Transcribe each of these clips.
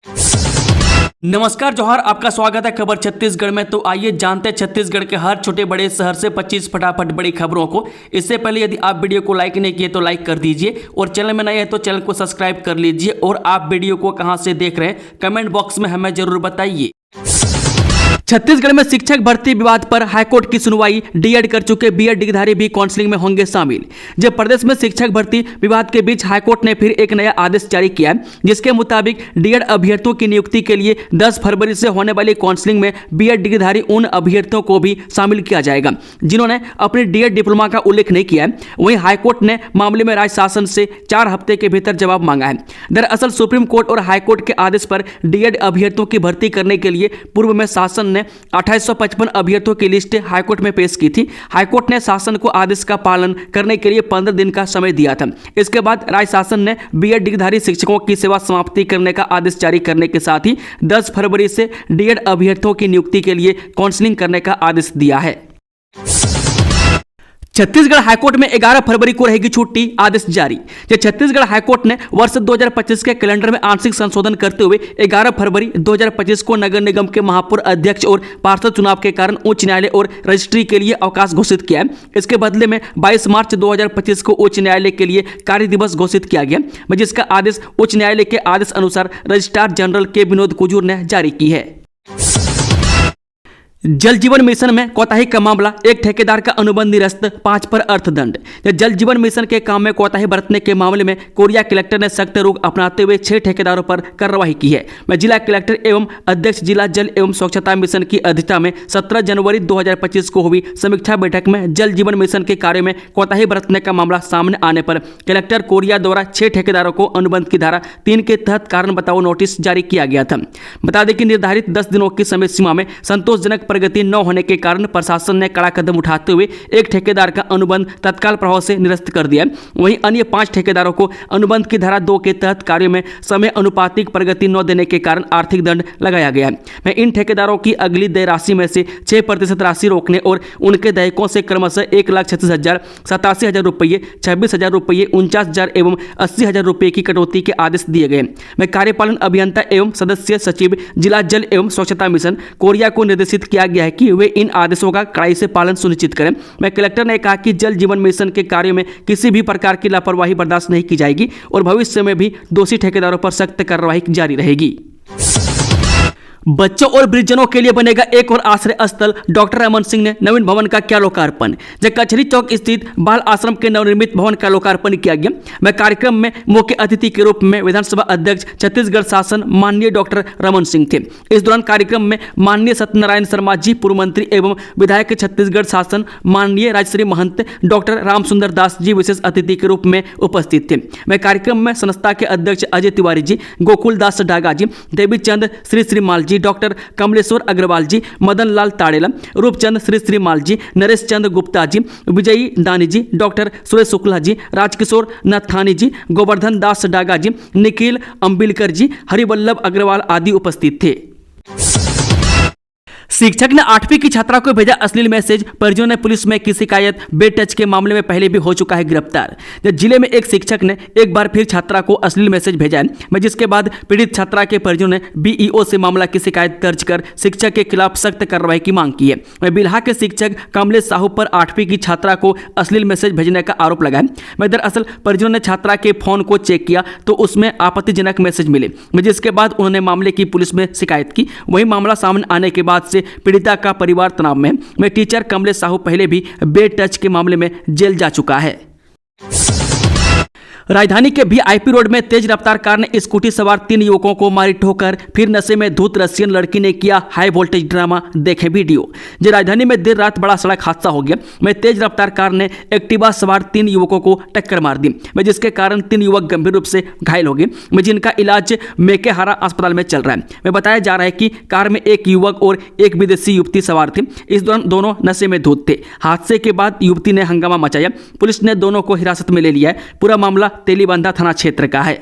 नमस्कार जोहार, आपका स्वागत है खबर छत्तीसगढ़ में। तो आइए जानते हैं छत्तीसगढ़ के हर छोटे बड़े शहर से 25 फटाफट बड़ी खबरों को। इससे पहले यदि आप वीडियो को लाइक नहीं किए तो लाइक कर दीजिए और चैनल में नए हैं तो चैनल को सब्सक्राइब कर लीजिए। और आप वीडियो को कहां से देख रहे हैं कमेंट बॉक्स में हमें जरूर बताइए। छत्तीसगढ़ में शिक्षक भर्ती विवाद पर हाईकोर्ट की सुनवाई। डीएड कर चुके बीएड डिग्रीधारी भी काउंसलिंग में होंगे शामिल। जब प्रदेश में शिक्षक भर्ती विवाद के बीच हाईकोर्ट ने फिर एक नया आदेश जारी किया है, जिसके मुताबिक डीएड अभ्यर्थियों की नियुक्ति के लिए 10 फरवरी से होने वाली काउंसलिंग में बीएड डिग्रीधारी उन अभ्यर्थियों को भी शामिल किया जाएगा जिन्होंने अपने डीएड डिप्लोमा का उल्लेख नहीं किया है। वहीं हाईकोर्ट ने मामले में राज्य शासन से 4 हफ्ते के भीतर जवाब मांगा है। दरअसल सुप्रीम कोर्ट और हाईकोर्ट के आदेश पर डीएड अभ्यर्थियों की भर्ती करने के लिए पूर्व में शासन ने 2855 अभ्यर्थियों की लिस्ट हाईकोर्ट में पेश की थी। हाईकोर्ट ने शासन को आदेश का पालन करने के लिए 15 दिन का समय दिया था। इसके बाद राज्य शासन ने बीएड डिग्रीधारी शिक्षकों की सेवा समाप्ति करने का आदेश जारी करने के साथ ही 10 फरवरी से डीएड अभ्यर्थियों की नियुक्ति के लिए काउंसलिंग करने का आदेश दिया है। छत्तीसगढ़ हाईकोर्ट में 11 फरवरी को रहेगी छुट्टी, आदेश जारी। छत्तीसगढ़ हाईकोर्ट ने वर्ष 2025 के कैलेंडर में आंशिक संशोधन करते हुए 11 फरवरी 2025 को नगर निगम के महापौर अध्यक्ष और पार्षद चुनाव के कारण उच्च न्यायालय और रजिस्ट्री के लिए अवकाश घोषित किया है। इसके बदले में 22 मार्च 2025 को उच्च न्यायालय के लिए कार्य दिवस घोषित किया गया, जिसका आदेश उच्च न्यायालय के आदेश अनुसार रजिस्ट्रार जनरल के विनोद कुजूर ने जारी की है। जल जीवन मिशन में कोताही का मामला, एक ठेकेदार का अनुबंध निरस्त, 5 पर अर्थदंड। जल जीवन मिशन के काम में कोताही बरतने के मामले में कोरिया कलेक्टर ने सख्त रुख अपनाते हुए 6 ठेकेदारों पर कार्रवाई की है। जिला कलेक्टर एवं अध्यक्ष जिला जल एवं स्वच्छता मिशन की अध्यक्षता में 17 जनवरी 2025 को हुई समीक्षा बैठक में जल जीवन मिशन के कार्य में कोताही बरतने का मामला सामने आने पर कलेक्टर कोरिया द्वारा 6 ठेकेदारों को अनुबंध की धारा 3 के तहत कारण बताओ नोटिस जारी किया गया था। बता दें कि निर्धारित 10 दिनों की समय सीमा में संतोषजनक प्रगति न होने के कारण प्रशासन ने कड़ा कदम उठाते हुए एक ठेकेदार का अनुबंध तत्काल प्रभाव से निरस्त कर दिया। वहीं अन्य 5 ठेकेदारों को अनुबंध की धारा 2 के तहत कार्य में समय अनुपातिक प्रगति न देने के कारण आर्थिक दंड लगाया गया है। इन ठेकेदारों की अगली देय राशि में से 6% राशि रोकने और उनके देयकों से क्रमशः 1,36,000, 87,000 रुपये, 26,000 रुपये, 49,000 एवं 80,000 रुपये की कटौती के आदेश दिए गए। कार्यपालन अभियंता एवं सदस्य सचिव जिला जल एवं स्वच्छता मिशन कोरिया को निर्देशित किया गया है कि वे इन आदेशों का कड़ाई से पालन सुनिश्चित करें। कलेक्टर ने कहा कि जल जीवन मिशन के कार्य में किसी भी प्रकार की लापरवाही बर्दाश्त नहीं की जाएगी और भविष्य में भी दोषी ठेकेदारों पर सख्त कार्रवाई जारी रहेगी। बच्चों और वृद्धजनों के लिए बनेगा एक और आश्रय स्थल, डॉक्टर रमन सिंह ने नवीन भवन का किया लोकार्पण। कचहरी चौक स्थित बाल आश्रम के नवनिर्मित भवन का लोकार्पण किया गया। कार्यक्रम में मुख्य अतिथि के रूप में विधानसभा अध्यक्ष छत्तीसगढ़ शासन माननीय डॉक्टर रमन सिंह थे। इस दौरान कार्यक्रम में माननीय सत्यनारायण शर्मा जी, पूर्व मंत्री एवं विधायक छत्तीसगढ़ शासन माननीय राजश्री महंत, डॉक्टर रामसुंदर दास जी विशेष अतिथि के रूप में उपस्थित थे। कार्यक्रम में संस्था के अध्यक्ष अजय तिवारी जी, गोकुल दास डागा जी, देवीचंद श्री माल जी, डॉक्टर कमलेश्वर अग्रवाल जी, मदन लाल ताड़ेला, रूपचंद श्री माल जी, नरेश चंद्र गुप्ता जी, विजयी दानी जी, डॉक्टर सुरेश शुक्ला जी, राजकिशोर नथानी जी, गोवर्धन दास डागा जी, निखिल अंबिलकर जी, हरिवल्लभ अग्रवाल आदि उपस्थित थे। शिक्षक ने 8वीं की छात्रा को भेजा अश्लील मैसेज, परिजनों ने पुलिस में की शिकायत। बेड टच के मामले में पहले भी हो चुका है गिरफ्तार। जिले में एक शिक्षक ने एक बार फिर छात्रा को अश्लील मैसेज भेजा है, जिसके बाद पीड़ित छात्रा के परिजनों ने बीईओ से मामला की शिकायत दर्ज कर शिक्षक के खिलाफ सख्त कार्रवाई की मांग की है। बिल्हा के शिक्षक कमलेश साहू पर 8वीं की छात्रा को अश्लील मैसेज भेजने का आरोप लगा है। दरअसल परिजनों ने छात्रा के फोन को चेक किया तो उसमें आपत्तिजनक मैसेज मिले, जिसके बाद उन्होंने मामले की पुलिस में शिकायत की। वही मामला सामने आने के बाद से पीड़िता का परिवार तनाव में है। टीचर कमलेश साहू पहले भी बेड टच के मामले में जेल जा चुका है। राजधानी के वीआईपी रोड में तेज रफ्तार कार ने स्कूटी सवार 3 युवकों को मारी ठोकर, फिर नशे में धुत रशियन लड़की ने किया हाई वोल्टेज ड्रामा, देखें वीडियो। राजधानी में देर रात बड़ा सड़क हादसा हो गया। तेज रफ्तार कार ने एक्टिवा सवार 3 युवकों को टक्कर मार दी, जिसके कारण 3 युवक गंभीर रूप से घायल हो गए, जिनका इलाज मेकेहारा अस्पताल में चल रहा है। बताया जा रहा है कि कार में एक युवक और एक विदेशी युवती सवार थी। इस दौरान दोनों नशे में धुत थे। हादसे के बाद युवती ने हंगामा मचाया। पुलिस ने दोनों को हिरासत में ले लिया है। पूरा मामला तेलीबांधा थाना क्षेत्र का है।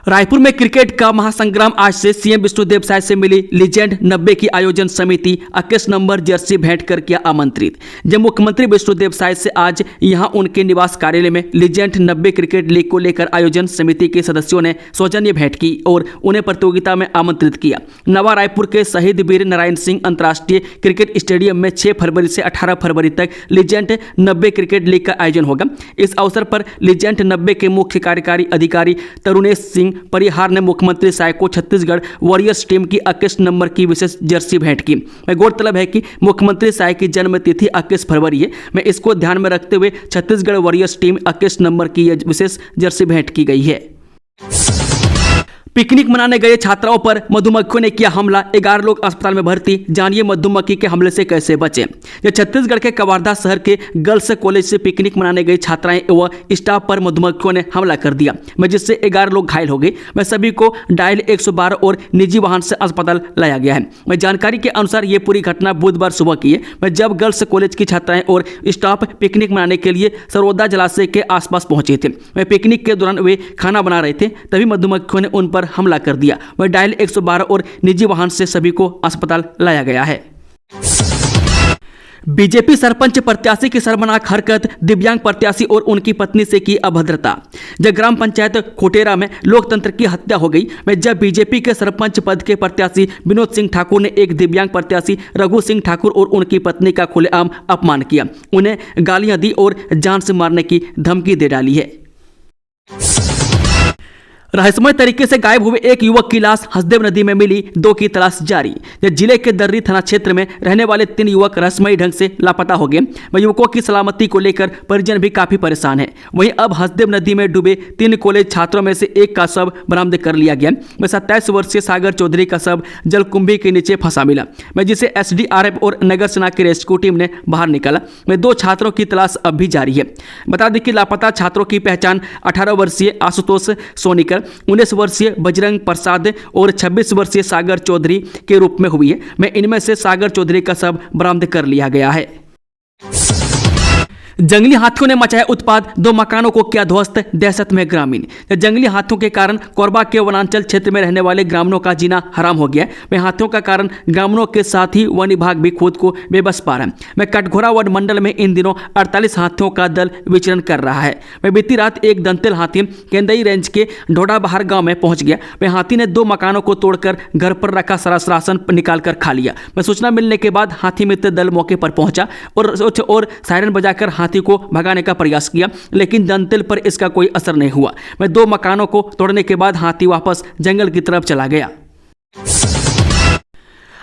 रायपुर में क्रिकेट का महासंग्राम आज से सीएम विष्णुदेव साय से मिली लीजेंड 90 की आयोजन समिति 21 नंबर जर्सी भेंट कर किया आमंत्रित। जब मुख्यमंत्री विष्णुदेव साय से आज यहां उनके निवास कार्यालय में लीजेंड 90 क्रिकेट लीग को लेकर आयोजन समिति के सदस्यों ने सौजन्य भेंट की और उन्हें प्रतियोगिता में आमंत्रित किया। नवा रायपुर के शहीद वीर नारायण सिंह अंतर्राष्ट्रीय क्रिकेट स्टेडियम में 6 फरवरी से 18 फरवरी तक लीजेंड 90 क्रिकेट लीग का आयोजन होगा। इस अवसर पर लीजेंड 90 के मुख्य कार्यकारी अधिकारी तरुणेश सिंह परिहार ने मुख्यमंत्री साय को छत्तीसगढ़ वॉरियर्स टीम की 21 नंबर की विशेष जर्सी भेंट की। गौरतलब है कि मुख्यमंत्री साय की जन्म तिथि 21 फरवरी है। मैं इसको ध्यान में रखते हुए छत्तीसगढ़ वॉरियर्स टीम 21 नंबर की यह विशेष जर्सी भेंट की गई है। पिकनिक मनाने गए छात्राओं पर मधुमक्खियों ने किया हमला, 11 लोग अस्पताल में भर्ती। जानिए मधुमक्खी के हमले से कैसे बचें। यह छत्तीसगढ़ के कवर्धा शहर के गर्ल्स कॉलेज से पिकनिक मनाने गई छात्राएं व स्टाफ पर मधुमक्खियों ने हमला कर दिया, जिससे 11 लोग घायल हो गए। मैं सभी को डायल 112 और निजी वाहन से अस्पताल लाया गया है। जानकारी के अनुसार ये पूरी घटना बुधवार सुबह की है। जब गर्ल्स कॉलेज की छात्राएं और स्टाफ पिकनिक मनाने के लिए सरोदा जलाशय के आसपास पहुंचे थे। पिकनिक के दौरान वे खाना बना रहे थे, तभी मधुमक्खियों ने उन पर हमला कर दिया। वह डायल 112 और निजी वाहन से सभी को अस्पताल लाया गया है। बीजेपी सरपंच प्रत्याशी की शर्मनाक हरकत, दिव्यांग प्रत्याशी और उनकी पत्नी से की अभद्रता। जब ग्राम पंचायत खोटेरा में लोकतंत्र की हत्या हो गई, जब बीजेपी के सरपंच पद के प्रत्याशी विनोद सिंह ठाकुर ने एक दिव्यांग प्रत्याशी रघु सिंह ठाकुर और उनकी पत्नी का खुलेआम अपमान किया, उन्हें गालियां दी और जान से मारने की धमकी दे डाली है। रहस्यमय तरीके से गायब हुए एक युवक की लाश हसदेव नदी में मिली, 2 की तलाश जारी। जिले के दर्री थाना क्षेत्र में रहने वाले 3 युवक रहस्यमयी ढंग से लापता हो गए। युवकों की सलामती को लेकर परिजन भी काफी परेशान है। वहीं अब हसदेव नदी में डूबे 3 कॉलेज छात्रों में से एक का शव बरामद कर लिया गया। 27 वर्षीय सागर चौधरी का शव जलकुंभी के नीचे फंसा मिला, जिसे SDRF और नगर सेना की रेस्क्यू टीम ने बाहर निकाला। 2 छात्रों की तलाश अब भी जारी है। बता दें कि लापता छात्रों की पहचान 18 वर्षीय आशुतोष सोनीकर, 19 वर्षीय बजरंग प्रसाद और 26 वर्षीय सागर चौधरी के रूप में हुई है। इनमें से सागर चौधरी का शव बरामद कर लिया गया है। जंगली हाथियों ने मचाया उत्पात, 2 मकानों को किया ध्वस्त, दहशत में ग्रामीण। जंगली हाथियों के कारण कोरबा के वनांचल क्षेत्र में रहने वाले ग्रामीणों का जीना हराम हो गया है। हाथियों का कारण ग्रामीणों के साथ ही वन विभाग भी खुद को बेबस पा रहा है। कटघोरा वन मंडल में इन दिनों 48 हाथियों का दल विचरण कर रहा है। बीती रात एक दंतेल हाथी केंदई रेंज के ढोडा बहार गांव में पहुंच गया। हाथी ने 2 मकानों को तोड़कर घर पर रखा सारा राशन निकाल कर खा लिया। सूचना मिलने के बाद हाथी मित्र दल मौके पर पहुंचा और सायरन बजाकर हाथी को भगाने का प्रयास किया, लेकिन दंतेल पर इसका कोई असर नहीं हुआ। 2 मकानों को तोड़ने के बाद हाथी वापस जंगल की तरफ चला गया।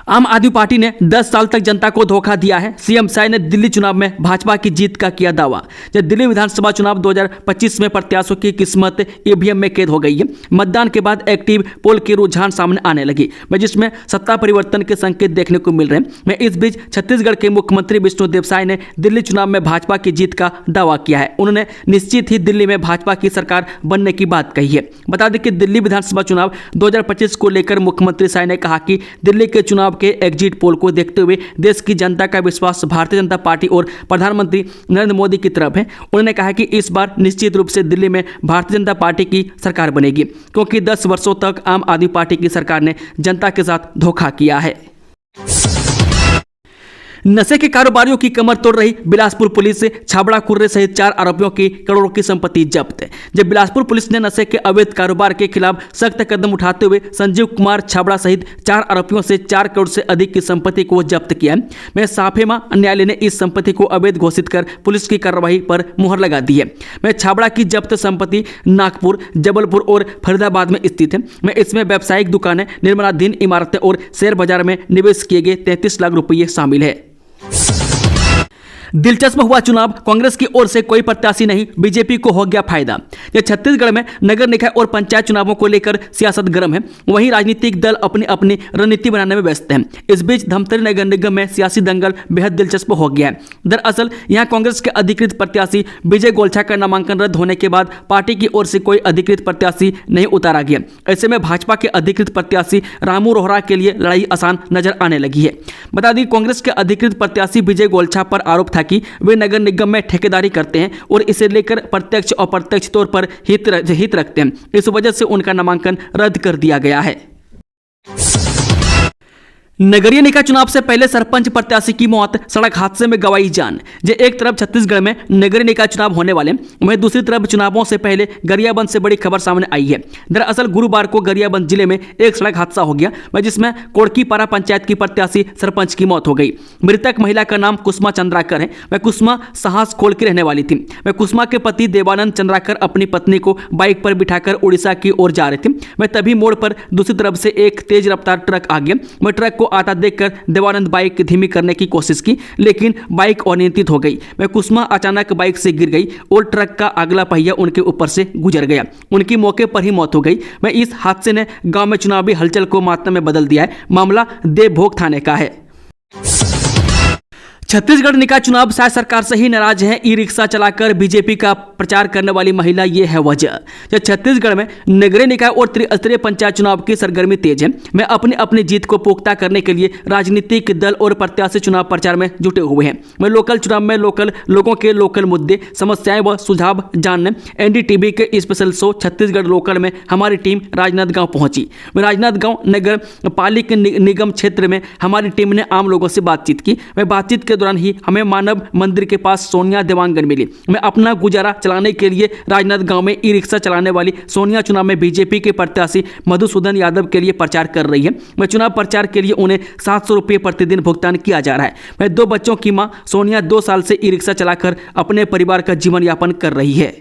आम आदमी पार्टी ने 10 साल तक जनता को धोखा दिया है। सीएम साय ने दिल्ली चुनाव में भाजपा की जीत का किया दावा। जब दिल्ली विधानसभा चुनाव 2025 में प्रत्याशियों की किस्मत ईवीएम में कैद हो गई है। मतदान के बाद एक्टिव पोल के रुझान सामने आने लगे, जिसमें सत्ता परिवर्तन के संकेत देखने को मिल रहे हैं। इस बीच छत्तीसगढ़ के मुख्यमंत्री विष्णुदेव साय ने दिल्ली चुनाव में भाजपा की जीत का दावा किया है। उन्होंने निश्चित ही दिल्ली में भाजपा की सरकार बनने की बात कही है। बता दें कि दिल्ली विधानसभा चुनाव 2025 को लेकर मुख्यमंत्री साय ने कहा कि दिल्ली के चुनाव के एग्जिट पोल को देखते हुए देश की जनता का विश्वास भारतीय जनता पार्टी और प्रधानमंत्री नरेंद्र मोदी की तरफ है। उन्होंने कहा कि इस बार निश्चित रूप से दिल्ली में भारतीय जनता पार्टी की सरकार बनेगी, क्योंकि 10 वर्षों तक आम आदमी पार्टी की सरकार ने जनता के साथ धोखा किया है। नशे के कारोबारियों की कमर तोड़ रही बिलासपुर पुलिस से छाबड़ा कुर्रे सहित 4 आरोपियों की करोड़ों की संपत्ति जब्त। जब बिलासपुर पुलिस ने नशे के अवैध कारोबार के खिलाफ सख्त कदम उठाते हुए संजीव कुमार छाबड़ा सहित 4 आरोपियों से 4 करोड़ से अधिक की संपत्ति को जब्त किया है। साफेमा न्यायालय ने इस संपत्ति को अवैध घोषित कर पुलिस की कार्रवाई पर मुहर लगा दी है। छाबड़ा की जब्त संपत्ति नागपुर, जबलपुर और फरीदाबाद में स्थित है। इसमें व्यावसायिक दुकानें, निर्माणाधीन इमारतें और शेयर बाजार में निवेश किए गए 33 लाख रुपये शामिल है। दिलचस्प हुआ चुनाव, कांग्रेस की ओर से कोई प्रत्याशी नहीं, बीजेपी को हो गया फायदा। यह छत्तीसगढ़ में नगर निकाय और पंचायत चुनावों को लेकर सियासत गर्म है। वहीं राजनीतिक दल अपनी अपनी रणनीति बनाने में व्यस्त हैं। इस बीच धमतरी नगर निगम में सियासी दंगल बेहद दिलचस्प हो गया है। दरअसल यहां कांग्रेस के अधिकृत प्रत्याशी विजय गोलछा का नामांकन रद्द होने के बाद पार्टी की ओर से कोई अधिकृत प्रत्याशी नहीं उतारा गया। ऐसे में भाजपा के अधिकृत प्रत्याशी रामू रोहरा के लिए लड़ाई आसान नजर आने लगी है। बता दें कांग्रेस के अधिकृत प्रत्याशी विजय गोलछा पर आरोप था कि वे नगर निगम में ठेकेदारी करते हैं और इसे लेकर प्रत्यक्ष और अप्रत्यक्ष तौर पर हित रखते हैं। इस वजह से उनका नामांकन रद्द कर दिया गया है। नगरीय निकाय चुनाव से पहले सरपंच प्रत्याशी की मौत, सड़क हादसे में गंवाई जान। जो एक तरफ छत्तीसगढ़ में नगरीय निकाय चुनाव होने वाले, वहीं दूसरी तरफ चुनावों से पहले गरियाबंद से बड़ी खबर सामने आई है। दरअसल गुरुवार को गरियाबंद जिले में एक सड़क हादसा हो गया, जिसमें कोड़कीपारा पंचायत की प्रत्याशी सरपंच की मौत हो गई। मृतक महिला का नाम कुसुमा चंद्राकर है। वह कुसुमा साहस खोल की रहने वाली थी। वह कुसुमा के पति देवानंद चंद्राकर अपनी पत्नी को बाइक पर बिठाकर उड़ीसा की ओर जा रहे थे। वह तभी मोड़ पर दूसरी तरफ से एक तेज रफ्तार ट्रक आ गया। वह ट्रक को आता देखकर देवानंद बाइक धीमी करने की कोशिश की, लेकिन बाइक अनियंत्रित हो गई। वह कुसुमा अचानक बाइक से गिर गई और ट्रक का अगला पहिया उनके ऊपर से गुजर गया। उनकी मौके पर ही मौत हो गई। वह इस हादसे ने गांव में चुनावी हलचल को मातम में बदल दिया है। मामला देवभोग थाने का है। छत्तीसगढ़ निकाय चुनाव शायद सरकार से ही नाराज है। ई रिक्शा चलाकर बीजेपी का प्रचार करने वाली महिला, ये है वजह। जब छत्तीसगढ़ में नगरीय निकाय और त्रिस्तरीय पंचायत चुनाव की सरगर्मी तेज है, मैं अपनी जीत को पुख्ता करने के लिए राजनीतिक दल और प्रत्याशी चुनाव प्रचार में जुटे हुए हैं। मैं लोकल चुनाव में लोकल लोगों के लोकल मुद्दे, समस्याएं व सुझाव जानने एनडीटीवी के स्पेशल शो छत्तीसगढ़ लोकल में हमारी टीम राजनांदगांव पहुंची। मैं राजनांदगांव नगर पालिका निगम क्षेत्र में हमारी टीम ने आम लोगों से बातचीत की। मैं बातचीत के दौरान ही हमें मानव मंदिर के पास सोनिया देवांगन मिली। मैं अपना गुजारा चलाने के लिए राजनांदगांव में ई रिक्शा चलाने वाली सोनिया चुनाव में बीजेपी के प्रत्याशी मधुसूदन यादव के लिए प्रचार कर रही है। मैं चुनाव प्रचार के लिए उन्हें 700 रुपये प्रतिदिन भुगतान किया जा रहा है। मैं 2 बच्चों की मां सोनिया 2 साल से ई रिक्शा चलाकर अपने परिवार का जीवन यापन कर रही है।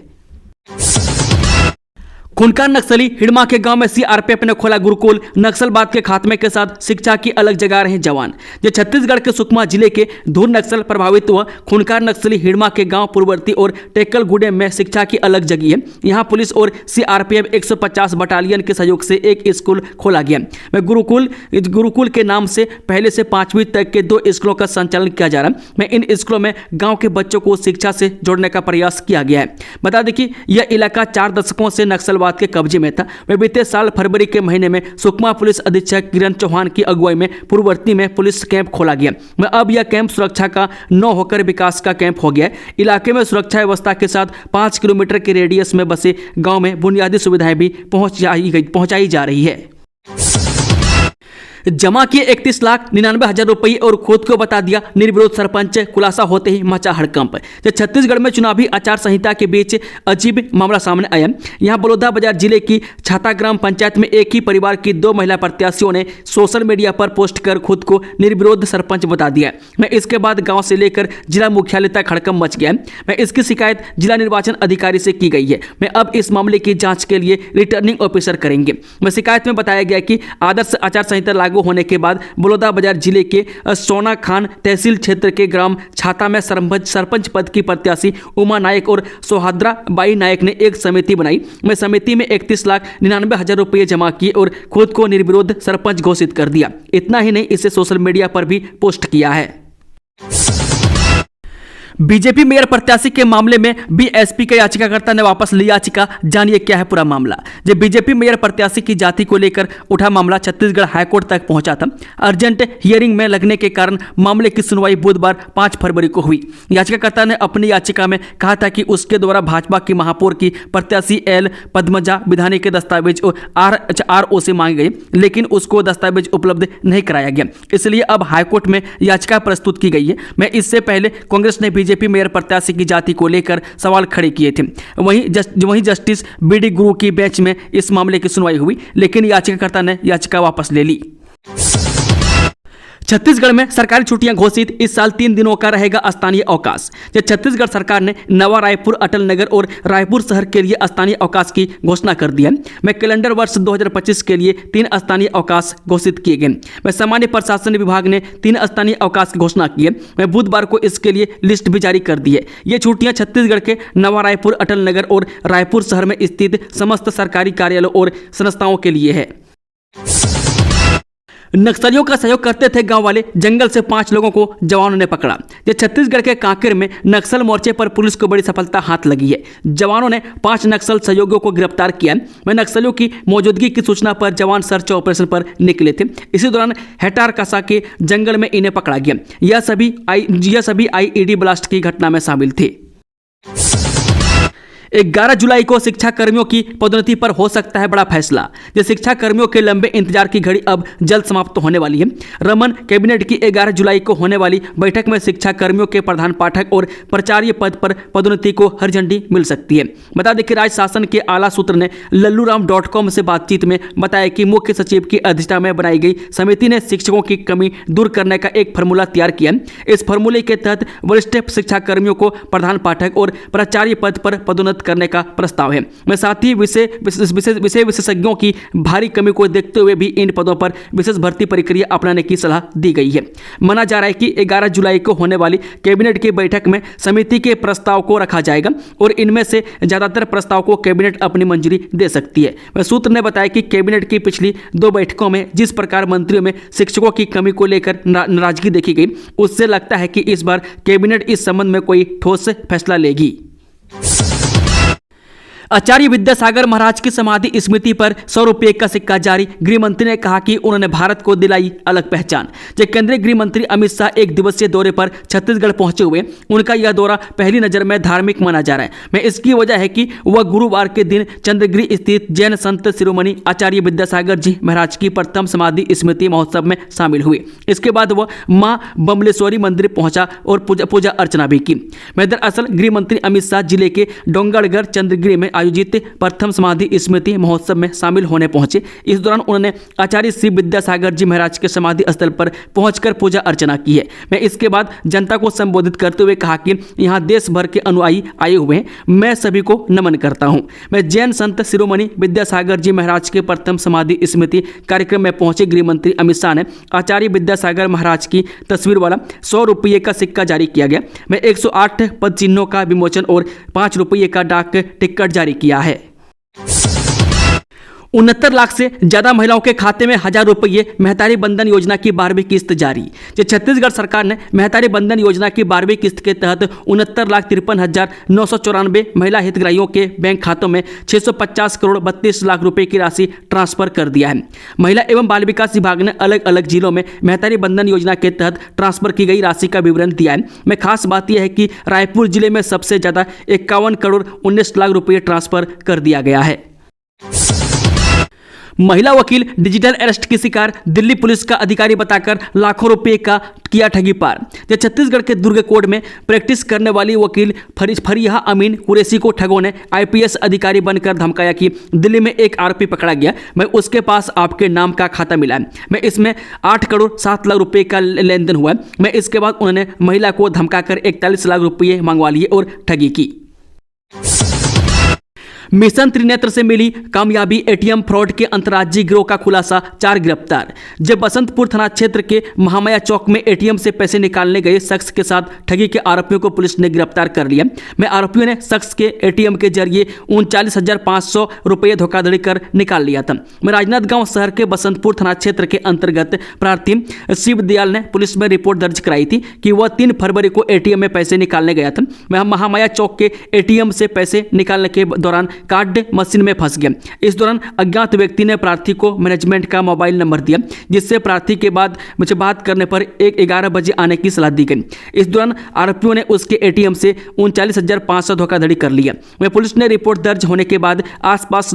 खूंखार नक्सली हिड़मा के गांव में सीआरपीएफ ने खोला गुरुकुल। नक्सलवाद के खात्मे के साथ शिक्षा की अलग जगह रहे जवान। जो छत्तीसगढ़ के सुकमा जिले के धूर नक्सल प्रभावित व खूंखार नक्सली हिड़मा के गांव पूर्ववर्ती और टेकलगुडे में शिक्षा की अलग जगह है। यहां पुलिस और सीआरपीएफ 150 बटालियन के सहयोग से एक स्कूल खोला गया। मैं गुरुकुल के नाम से पहले से 5वीं तक के 2 स्कूलों का संचालन किया जा रहा है। मैं इन स्कूलों में गाँव के बच्चों को शिक्षा से जोड़ने का प्रयास किया गया है। बता दें कि यह इलाका 4 दशकों से नक्सलवाद के कब्जे में था। वह बीते साल फरवरी के महीने में सुकमा पुलिस अधीक्षक किरण चौहान की अगुवाई में पूर्ववर्ती में पुलिस कैंप खोला गया। मैं अब यह कैंप सुरक्षा का न होकर विकास का कैंप हो गया। इलाके में सुरक्षा व्यवस्था के साथ 5 किलोमीटर के रेडियस में बसे गांव में बुनियादी सुविधाएं भी पहुंचाई जा रही है। जमा किए 31,99,000 रुपये और खुद को बता दिया निर्विरोध सरपंच, खुलासा होते ही मचा हड़कंप। जब छत्तीसगढ़ में चुनावी आचार संहिता के बीच अजीब मामला सामने आया। यहां बलौदाबाजार जिले की छाता ग्राम पंचायत में एक ही परिवार की 2 महिला प्रत्याशियों ने सोशल मीडिया पर पोस्ट कर खुद को निर्विरोध सरपंच बता दिया। मैं इसके बाद गाँव से लेकर जिला मुख्यालय तक हड़कंप मच गया। मैं इसकी शिकायत जिला निर्वाचन अधिकारी से की गई है। मैं अब इस मामले की जाँच के लिए रिटर्निंग ऑफिसर करेंगे। मैं शिकायत में बताया गया कि आदर्श आचार संहिता लागू होने के बाद बलौदाबाजार जिले के सोना खान तहसील क्षेत्र के ग्राम छाता में सरपंच पद की प्रत्याशी उमा नायक और सोहाद्रा बाई नायक ने एक समिति बनाई। मैं समिति में 31,99,000 रुपये जमा किए और खुद को निर्विरोध सरपंच घोषित कर दिया। इतना ही नहीं, इसे सोशल मीडिया पर भी पोस्ट किया है। बीजेपी मेयर प्रत्याशी के मामले में बीएसपी के याचिकाकर्ता ने वापस ली याचिका। जानिए क्या है पूरा मामला। जब बीजेपी मेयर प्रत्याशी की जाति को लेकर उठा मामला भाजपा हाईकोर्ट तक पहुंचा था। अर्जेंट हियरिंग में लगने के कारण मामले की सुनवाई बुधवार 5 फरवरी को हुई। याचिकाकर्ता ने अपनी याचिका में कहा था कि उसके द्वारा भाजपा की महापौर की प्रत्याशी एल पद्मजा विधानी के दस्तावेज आरओ से मांगे गए, लेकिन उसको दस्तावेज उपलब्ध नहीं कराया गया। इसलिए अब हाईकोर्ट में याचिका प्रस्तुत की गई है। मैं इससे पहले कांग्रेस ने बीजेपी मेयर प्रत्याशी की जाति को लेकर सवाल खड़े किए थे। वहीं जस्टिस बीडी गुरु की बेंच में इस मामले की सुनवाई हुई, लेकिन याचिकाकर्ता ने याचिका वापस ले ली। छत्तीसगढ़ में सरकारी छुट्टियां घोषित। इस साल 3 दिनों का रहेगा स्थानीय अवकाश। जब छत्तीसगढ़ सरकार ने नवा रायपुर, अटल नगर और रायपुर शहर के लिए स्थानीय अवकाश की घोषणा कर दी है। मैं कैलेंडर वर्ष 2025 के लिए 3 स्थानीय अवकाश घोषित किए गए। मैं सामान्य प्रशासन विभाग ने 3 स्थानीय अवकाश की घोषणा की है। मैं बुधवार को इसके लिए लिस्ट भी जारी कर दी है। ये छुट्टियां छत्तीसगढ़ के नवा रायपुर, अटल नगर और रायपुर शहर में स्थित समस्त सरकारी कार्यालयों और संस्थाओं के लिए है। नक्सलियों का सहयोग करते थे गांव वाले, जंगल से 5 लोगों को जवानों ने पकड़ा। ये छत्तीसगढ़ के कांकेर में नक्सल मोर्चे पर पुलिस को बड़ी सफलता हाथ लगी है। जवानों ने 5 नक्सल सहयोगियों को गिरफ्तार किया। वह नक्सलियों की मौजूदगी की सूचना पर जवान सर्च ऑपरेशन पर निकले थे। इसी दौरान हेटार कसा के जंगल में इन्हें पकड़ा गया। यह सभी IED ब्लास्ट की घटना में शामिल थे। 11 जुलाई को शिक्षा कर्मियों की पदोन्नति पर हो सकता है बड़ा फैसला। ये शिक्षा कर्मियों के लंबे इंतजार की घड़ी अब जल्द समाप्त होने वाली है। रमन कैबिनेट की 11 जुलाई को होने वाली बैठक में शिक्षा कर्मियों के प्रधान पाठक और प्राचार्य पद पर पदोन्नति को हरी झंडी मिल सकती है। बता दें कि राज्य शासन के आला सूत्र ने लल्लूराम.com से बातचीत में बताया कि मुख्य सचिव की अध्यक्षता में बनाई गई समिति ने शिक्षकों की कमी दूर करने का एक फार्मूला तैयार किया। इस फार्मूले के तहत वरिष्ठ शिक्षा कर्मियों को प्रधान पाठक और प्राचार्य पद पर पदोन्नत करने का प्रस्ताव है। मैं साथ ही विशेषज्ञों की भारी कमी को देखते हुए भी इन पदों पर विशेष भर्ती प्रक्रिया अपनाने की सलाह दी गई है। माना जा रहा है कि 11 जुलाई को होने वाली कैबिनेट की बैठक में समिति के प्रस्ताव को रखा जाएगा और इनमें से ज्यादातर प्रस्ताव को कैबिनेट अपनी मंजूरी दे सकती है। वह सूत्र ने बताया कि कैबिनेट की पिछली 2 बैठकों में जिस प्रकार मंत्रियों में शिक्षकों की कमी को लेकर नाराजगी देखी गई, उससे लगता है कि इस बार कैबिनेट इस संबंध में कोई ठोस फैसला लेगी। आचार्य विद्यासागर महाराज की समाधि स्मृति पर 100 रुपये का सिक्का जारी। गृह मंत्री ने कहा कि उन्होंने भारत को दिलाई अलग पहचान। जब केंद्रीय गृह मंत्री अमित शाह 1 दिवसीय दौरे पर छत्तीसगढ़ पहुंचे हुए, उनका यह दौरा पहली नजर में धार्मिक माना जा रहा है। मैं इसकी वजह है कि वह गुरुवार के दिन चंद्रगिरी स्थित जैन संत शिरोमणि आचार्य विद्यासागर जी महाराज की प्रथम समाधि स्मृति महोत्सव में शामिल हुए। इसके बाद वह मां बमलेश्वरी मंदिर पहुंचा और पूजा अर्चना भी की। मैं दरअसल गृह मंत्री अमित शाह जिले के डोंगरगढ़ चंद्रगिरी में आयोजित प्रथम समाधि स्मृति महोत्सव में शामिल होने पहुंचे। इस दौरान उन्होंने आचार्य श्री विद्यासागर जी महाराज के समाधि स्थल पर पहुंचकर पूजा अर्चना की है। मैं इसके बाद जनता को संबोधित करते हुए कहा कि यहां देश भर के अनुयायी आए हुए हैं, मैं सभी को नमन करता हूं। मैं जैन संत शिरोमणि विद्यासागर जी महाराज के प्रथम समाधि स्मृति कार्यक्रम में पहुंचे गृह मंत्री अमित शाह ने आचार्य विद्यासागर महाराज की तस्वीर वाला 100 रुपये का सिक्का जारी किया गया। मैं 108 पद चिन्हों का विमोचन और 5 रुपये का डाक टिकट जारी किया है। 69 लाख से ज्यादा महिलाओं के खाते में 1000 रुपये महतारी बंधन योजना की 12वीं किस्त जारी। छत्तीसगढ़ सरकार ने महतारी बंधन योजना की 12वीं किस्त के तहत 69,53,994 महिला हितग्राहियों के बैंक खातों में 650 करोड़ 32 लाख रुपए की राशि ट्रांसफर कर दिया है। महिला एवं बाल विकास विभाग ने अलग अलग जिलों में महतारी बंधन योजना के तहत ट्रांसफर की गई राशि का विवरण दिया है। में खास बात यह है कि रायपुर जिले में सबसे ज्यादा 51 करोड़ 19 लाख रुपये ट्रांसफर कर दिया गया है। महिला वकील डिजिटल अरेस्ट की शिकार, दिल्ली पुलिस का अधिकारी बताकर लाखों रुपए का किया ठगी पार। जब छत्तीसगढ़ के दुर्ग कोर्ट में प्रैक्टिस करने वाली वकील फरीहा अमीन कुरैशी को ठगों ने IPS अधिकारी बनकर धमकाया कि दिल्ली में एक आरोपी पकड़ा गया, मैं उसके पास आपके नाम का खाता मिला है, मैं इसमें 8 करोड़ 7 लाख रुपए का लेन देन हुआ है। मैं इसके बाद उन्होंने महिला को धमकाकर 41 लाख रुपये मंगवा लिए और ठगी की। मिशन त्रिनेत्र से मिली कामयाबी, ATM फ्रॉड के अंतर्राज्यीय गिरोह का खुलासा, 4 गिरफ्तार। जब बसंतपुर थाना क्षेत्र के महामाया चौक में ATM से पैसे निकालने गए शख्स के साथ ठगी के आरोपियों को पुलिस ने गिरफ्तार कर लिया। में आरोपियों ने शख्स के ATM के जरिए 39,500 रुपये धोखाधड़ी कर निकाल लिया था। में राजनांदगांव शहर के बसंतपुर थाना क्षेत्र के अंतर्गत प्रार्थी शिव दयाल ने पुलिस में रिपोर्ट दर्ज कराई थी कि वह 3 फरवरी को ATM में पैसे निकालने गया था। वह महामाया चौक के ATM से पैसे निकालने के दौरान कार्ड मशीन में फंस गया। इस दौरान अज्ञात व्यक्ति ने प्रार्थी को मैनेजमेंट का मोबाइल नंबर दिया, जिससे प्रार्थी के बाद मुझे बात करने पर 11 बजे आने की सलाह दी गई। इस दौरान आरोपियों ने उसके ATM से 39,500 धोखाधड़ी कर लिया। वह पुलिस ने रिपोर्ट दर्ज होने के बाद आसपास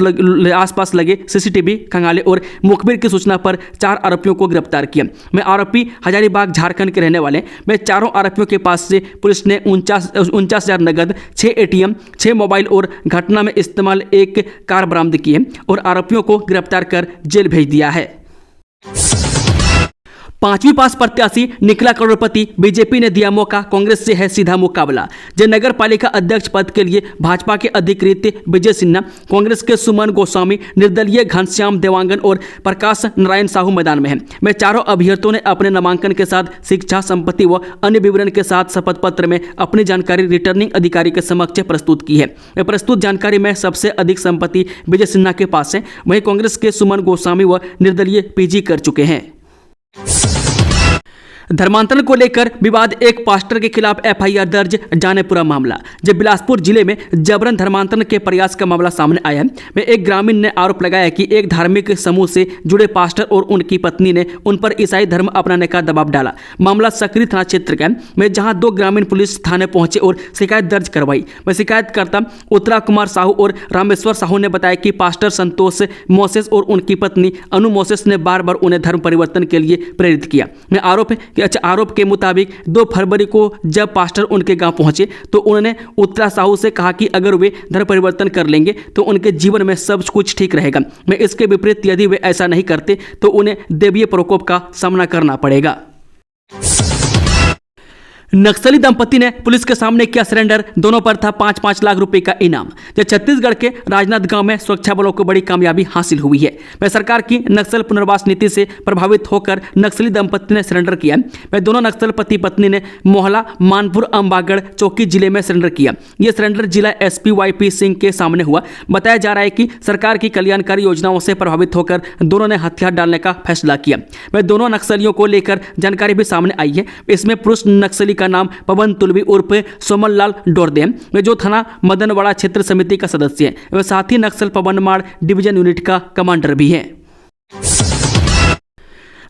लगे CCTV खंगाले और मुखबिर की सूचना पर 4 आरोपियों को गिरफ्तार किया। में आरोपी हजारीबाग झारखंड के रहने वाले। में चारों आरोपियों के पास से पुलिस ने 49,000 नगद, 6 ATM, 6 मोबाइल और घटना में इस्तेमाल एक कार बरामद की है और आरोपियों को गिरफ्तार कर जेल भेज दिया है। 5वीं पास प्रत्याशी निकला करोड़पति, बीजेपी ने दिया मौका, कांग्रेस से है सीधा मुकाबला। जय नगर पालिका अध्यक्ष पद के लिए भाजपा के अधिकृत विजय सिन्हा, कांग्रेस के सुमन गोस्वामी, निर्दलीय घनश्याम देवांगन और प्रकाश नारायण साहू मैदान में हैं। में चारों अभ्यर्थियों ने अपने नामांकन के साथ शिक्षा, संपत्ति व अन्य विवरण के साथ शपथ पत्र में अपनी जानकारी रिटर्निंग अधिकारी के समक्ष प्रस्तुत की है। प्रस्तुत जानकारी में सबसे अधिक संपत्ति विजय सिन्हा के पास है। वहीं कांग्रेस के सुमन गोस्वामी व निर्दलीय PG कर चुके हैं। धर्मांतरण को लेकर विवाद, एक पास्टर के खिलाफ एफआईआर दर्ज, जाने पूरा मामला। जब बिलासपुर जिले में जबरन धर्मांतरण के प्रयास का मामला सामने आया में एक ग्रामीण ने आरोप लगाया कि एक धार्मिक समूह से जुड़े पास्टर और उनकी पत्नी ने उन पर ईसाई धर्म अपनाने का दबाव डाला। मामला सकरी थाना क्षेत्र का में जहां 2 ग्रामीण पुलिस थाने पहुंचे और शिकायत दर्ज करवाई। में शिकायतकर्ता उत्तरा कुमार साहू और रामेश्वर साहू ने बताया कि पास्टर संतोष मोसेस और उनकी पत्नी अनु मोसेस ने बार बार उन्हें धर्म परिवर्तन के लिए प्रेरित किया। में आरोप के मुताबिक 2 फरवरी को जब पास्टर उनके गांव पहुंचे तो उन्होंने उत्तरा साहू से कहा कि अगर वे धर्म परिवर्तन कर लेंगे तो उनके जीवन में सब कुछ ठीक रहेगा। मैं इसके विपरीत यदि वे ऐसा नहीं करते तो उन्हें दैवीय प्रकोप का सामना करना पड़ेगा। नक्सली दंपति ने पुलिस के सामने किया सरेंडर, दोनों पर था 5-5 लाख रुपए का इनाम। जब छत्तीसगढ़ के राजनांद गांव में सुरक्षा बलों को बड़ी कामयाबी हासिल हुई है। वह सरकार की नक्सल पुनर्वास नीति से प्रभावित होकर नक्सली दंपति ने सरेंडर किया। वह दोनों नक्सल पति पत्नी ने मोहला मानपुर अंबागढ़ चौकी जिले में सरेंडर किया। यह सरेंडर जिला एसपी वाईपी सिंह के सामने हुआ। बताया जा रहा है कि सरकार की कल्याणकारी योजनाओं से प्रभावित होकर दोनों ने हथियार डालने का फैसला किया। वह दोनों नक्सलियों को लेकर जानकारी भी सामने आई है। इसमें पुरुष नक्सली का नाम पवन तुलवी उर्फ सोमल लाल डोरदे वे जो थाना मदनवाड़ा क्षेत्र समिति का सदस्य है। वह साथ ही नक्सल पवनमाड़ डिवीजन यूनिट का कमांडर भी है।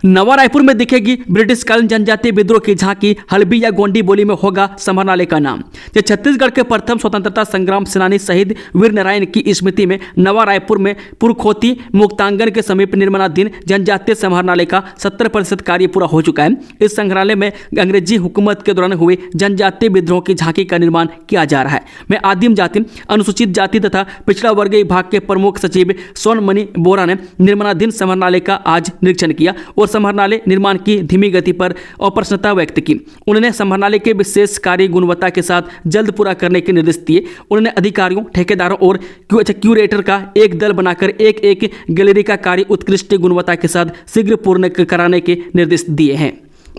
नवा रायपुर में दिखेगी ब्रिटिशकालीन जनजातीय विद्रोह की झांकी, हल्बी या गोंडी बोली में होगा समाहरणालय का नाम। जो छत्तीसगढ़ के प्रथम स्वतंत्रता संग्राम सेनानी शहीद वीर नारायण की स्मृति में नवा रायपुर में पुरखोती मुक्तांगन के समीप निर्माणाधीन जनजातीय समाहरणालय का 70% कार्य पूरा हो चुका है। इस संग्रहालय में अंग्रेजी हुकूमत के दौरान हुए जनजातीय विद्रोह की झांकी का निर्माण किया जा रहा है। मैं आदिम जाति, अनुसूचित जाति तथा पिछड़ा वर्ग विभाग के प्रमुख सचिव सोनमणि बोरा ने निर्माणाधीन समाहरणालय का आज निरीक्षण किया और समाहरणालय निर्माण की धीमी गति पर अप्रसन्नता व्यक्त की। उन्होंने समाहरणालय के विशेष कार्य गुणवत्ता के साथ जल्द पूरा करने के निर्देश दिए। उन्होंने अधिकारियों, ठेकेदारों और क्यूरेटर का एक दल बनाकर एक गैलरी का कार्य उत्कृष्ट गुणवत्ता के साथ शीघ्र पूर्ण कराने के निर्देश दिए हैं।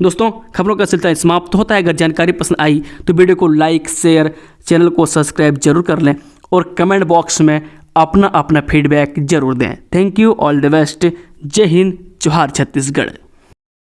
दोस्तों, खबरों का सिलसिला समाप्त होता है। अगर जानकारी पसंद आई तो वीडियो को लाइक, शेयर, चैनल को सब्सक्राइब जरूर कर लें और कमेंट बॉक्स में अपना फीडबैक जरूर दें। Thank you, all the best. जय हिंद, जोहार छत्तीसगढ़।